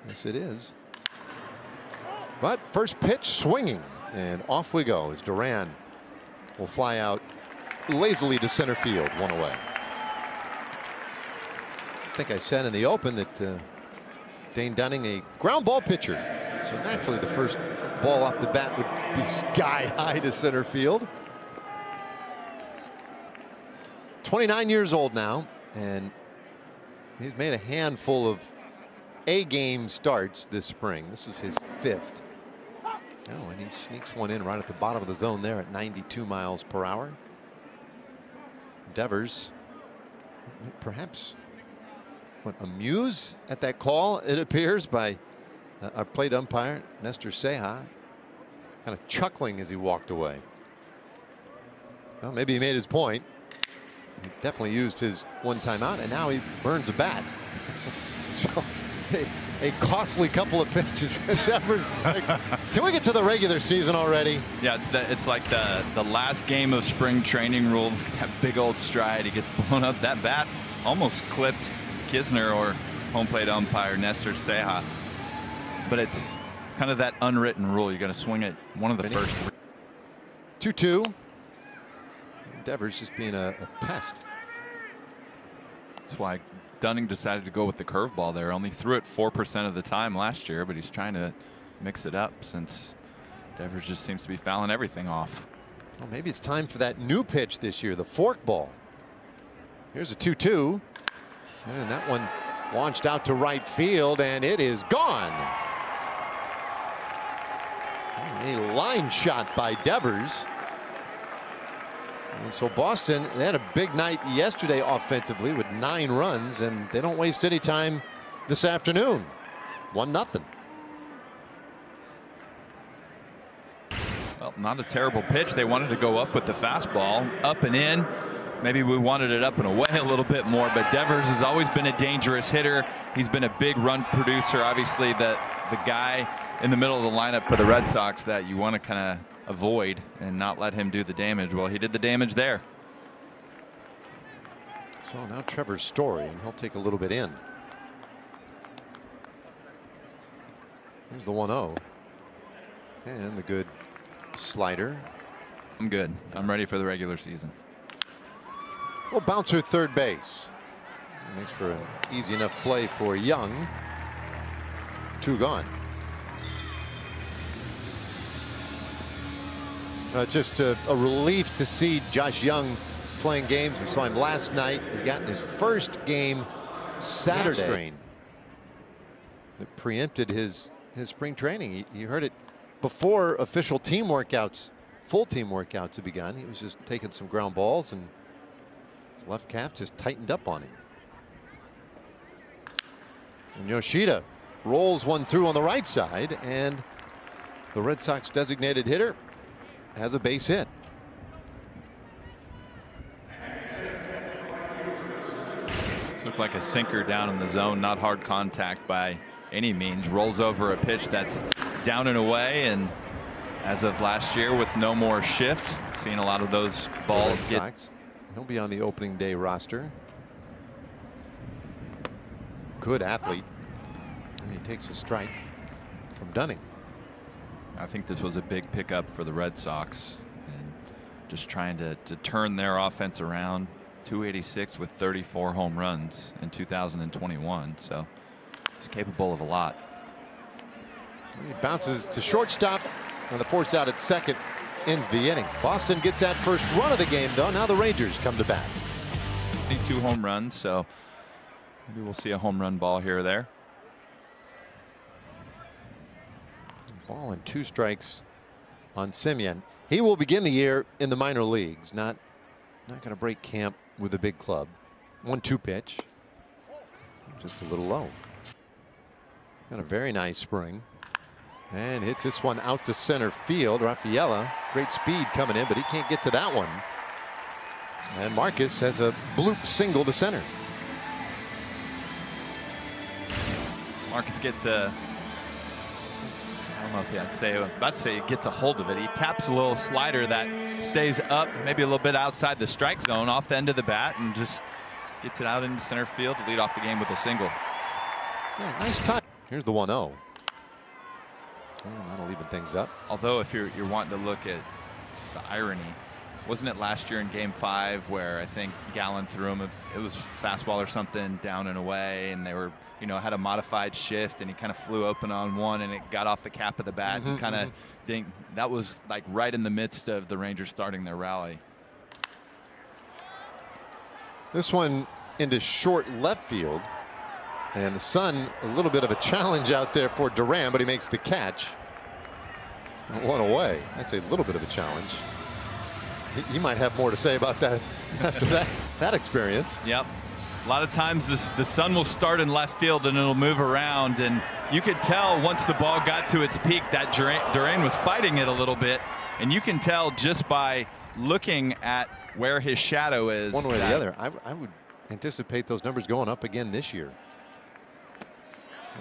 Yes, it is. But first pitch swinging, and off we go as Duran will fly out lazily to center field, one away. I think I said in the open that Dane Dunning, a ground ball pitcher, so naturally the first ball off the bat would be sky high to center field. 29 years old now, and he's made a handful of A-game starts this spring. This is his 5th. Oh, and he sneaks one in right at the bottom of the zone there at 92 miles per hour. Devers, perhaps, amused at that call, it appears, by our plate umpire, Nestor Ceja, kind of chuckling as he walked away. Well, maybe he made his point. He definitely used his one timeout, and now he burns a bat. So a costly couple of pitches. Devers, like, can we get to the regular season already? Yeah, it's like the last game of spring training rule. That big old stride, he gets blown up. That bat almost clipped Kisner or home plate umpire Nestor Ceja. But it's kind of that unwritten rule. You got to swing it one of the first three. 2-2. Devers just being a pest. That's why Dunning decided to go with the curveball there. Only threw it 4% of the time last year, but he's trying to mix it up since Devers just seems to be fouling everything off. Well, maybe it's time for that new pitch this year, the fork ball. Here's a 2-2. And that one launched out to right field, and it is gone. A line shot by Devers. And so Boston, they had a big night yesterday offensively with 9 runs, and they don't waste any time this afternoon. 1-0. Well, not a terrible pitch. They wanted to go up with the fastball, up and in. Maybe we wanted it up and away a little bit more, but Devers has always been a dangerous hitter. He's been a big run producer. Obviously, the guy in the middle of the lineup for the Red Sox that you want to kind of avoid and not let him do the damage. Well, he did the damage there. So now Trevor's Story, and he'll take a little bit in. Here's the 1-0. And the good slider. I'm good. I'm ready for the regular season. Well, bouncer third base. Makes for an easy enough play for Young. 2 gone. Just a relief to see Josh Young playing games. We saw him last night. He got in his first game Saturday. That preempted his spring training. You heard it before official team workouts, full team workouts had begun. He was just taking some ground balls, and his left calf just tightened up on him. And Yoshida rolls one through on the right side, and the Red Sox designated hitter has a base hit. Looked like a sinker down in the zone, not hard contact by any means. Rolls over a pitch that's down and away, and as of last year with no more shift, seeing a lot of those balls get. He'll be on the opening day roster. Good athlete, and he takes a strike from Dunning. I think this was a big pickup for the Red Sox, and just trying to turn their offense around. 286 with 34 home runs in 2021, so he's capable of a lot. He bounces to shortstop, and the force out at second ends the inning. Boston gets that first run of the game, though. Now the Rangers come to bat. 22 home runs, so maybe we'll see a home run ball here or there. Ball and 2 strikes on Semien. He will begin the year in the minor leagues. Not going to break camp with a big club. 1-2 pitch. Just a little low. Got a very nice spring. And hits this one out to center field. Rafaela, great speed coming in, but he can't get to that one. And Marcus has a bloop single to center. Marcus gets a, I don't know if I'd say, about to say he gets a hold of it. He taps a little slider that stays up, maybe a little bit outside the strike zone, off the end of the bat, and just gets it out into center field to lead off the game with a single. Yeah, nice time. Here's the 1-0. And that'll even things up. Although if you're wanting to look at the irony, wasn't it last year in Game 5 where I think Gallen threw him it was fastball or something down and away, and they were had a modified shift, and he kind of flew open on one, and it got off the cap of the bat and kind of ding. That was like right in the midst of the Rangers starting their rally. This one into short left field, and the Sun, a little bit of a challenge out there for Duran, but he makes the catch. One away. I say a little bit of a challenge. He might have more to say about that after that experience. Yep. A lot of times the Sun will start in left field and it'll move around, and you could tell once the ball got to its peak that Duran was fighting it a little bit, and you can tell just by looking at where his shadow is. One way or the other. I would anticipate those numbers going up again this year.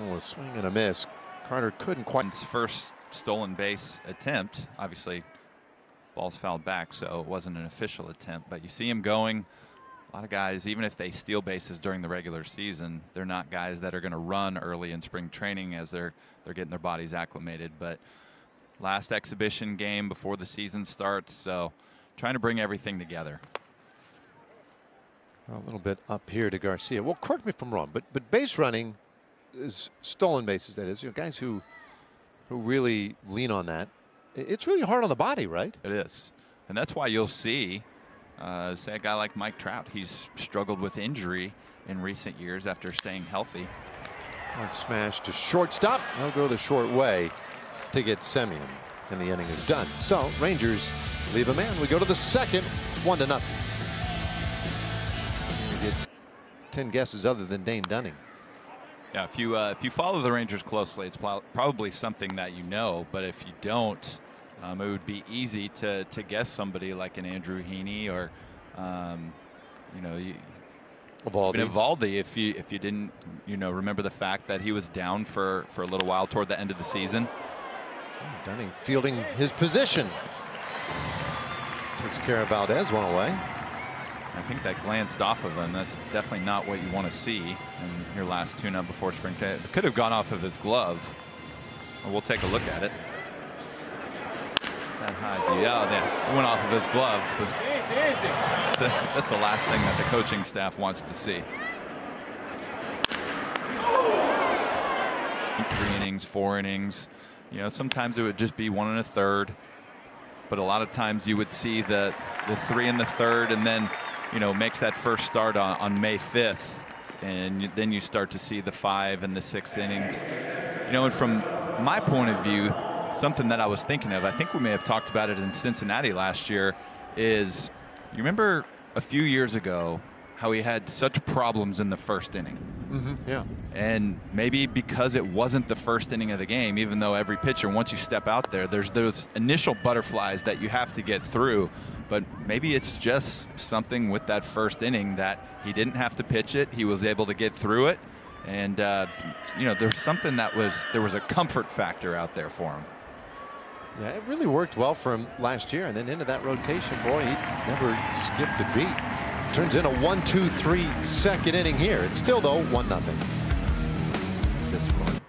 Oh, a swing and a miss. Carter couldn't quite. His first stolen base attempt. Obviously, ball's fouled back, so it wasn't an official attempt. But you see him going. A lot of guys, even if they steal bases during the regular season, they're not guys that are going to run early in spring training as they're getting their bodies acclimated. But last exhibition game before the season starts, so trying to bring everything together. A little bit up here to Garcia. Well, correct me if I'm wrong, but base running is stolen bases. That is, guys who really lean on that. It's really hard on the body, right? It is, and that's why you'll see, say, a guy like Mike Trout. He's struggled with injury in recent years after staying healthy. Hard smash to shortstop. He'll go the short way to get Semien, and the inning is done. So Rangers leave a man. We go to the second, 1-0. We get 10 guesses other than Dane Dunning. Yeah, if you follow the Rangers closely, it's probably something that you know. But if you don't, it would be easy to guess somebody like an Andrew Heaney or, Evaldi if you didn't remember the fact that he was down for a little while toward the end of the season. Dunning fielding his position. Takes care of Valdez, one away. I think that glanced off of him. That's definitely not what you want to see in your last tune-up before spring training. It could have gone off of his glove. We'll take a look at it. That high view. Yeah, it went off of his glove. But that's the last thing that the coaching staff wants to see. 3 innings, 4 innings. Sometimes it would just be 1 1/3. But a lot of times you would see the 3 1/3, and then makes that first start on May 5th, and then you start to see the 5 and the 6 innings. And from my point of view, something that I was thinking of, I think we may have talked about it in Cincinnati last year, is you remember a few years ago how he had such problems in the first inning. Yeah. And maybe because it wasn't the first inning of the game, even though every pitcher, once you step out there, there's those initial butterflies that you have to get through. But maybe it's just something with that first inning that he didn't have to pitch it. He was able to get through it. And, there's something there was a comfort factor out there for him. Yeah, it really worked well for him last year. And then into that rotation, boy, he never skipped a beat. Turns in a 1-2-3 second inning here. It's still, though, 1-0. This one.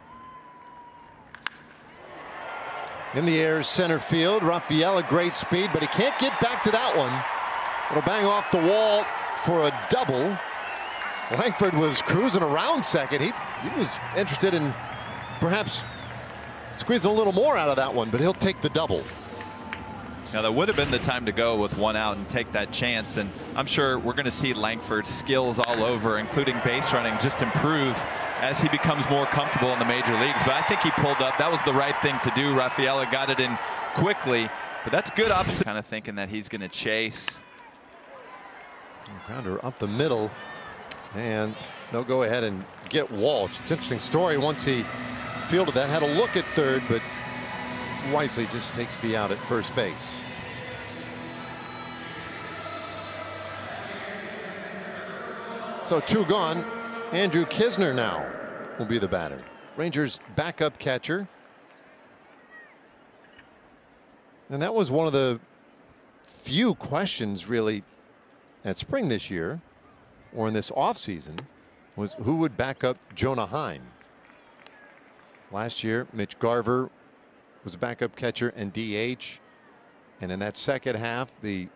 In the air, center field. Rafael, great speed, but he can't get back to that one. It'll bang off the wall for a double. Langford was cruising around second. He was interested in perhaps squeezing a little more out of that one, but he'll take the double. Now, that would have been the time to go with 1 out and take that chance. And I'm sure we're going to see Langford's skills all over, including base running, just improve as he becomes more comfortable in the major leagues. But I think he pulled up. That was the right thing to do. Rafaela got it in quickly, but that's good opposite. Kind of thinking that he's going to chase. Grounder up the middle, and they'll go ahead and get Walsh. It's an interesting story. Once he fielded that, had a look at third, but Wisely just takes the out at first base. So 2 gone. Andrew Kisner now will be the batter. Rangers backup catcher. And that was one of the few questions really at spring this year or in this offseason, was who would back up Jonah Heim. Last year, Mitch Garver was a backup catcher and DH. And in that second half, the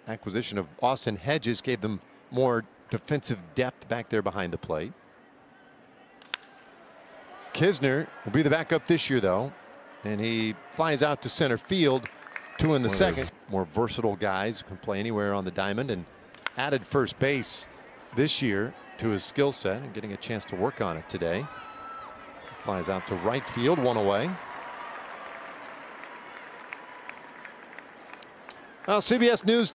acquisition of Austin Hedges gave them more defensive depth back there behind the plate. Kisner will be the backup this year, though, and he flies out to center field. 2 in the second. More versatile guys who can play anywhere on the diamond, and added first base this year to his skill set and getting a chance to work on it today. Flies out to right field, 1 away. Well, CBS News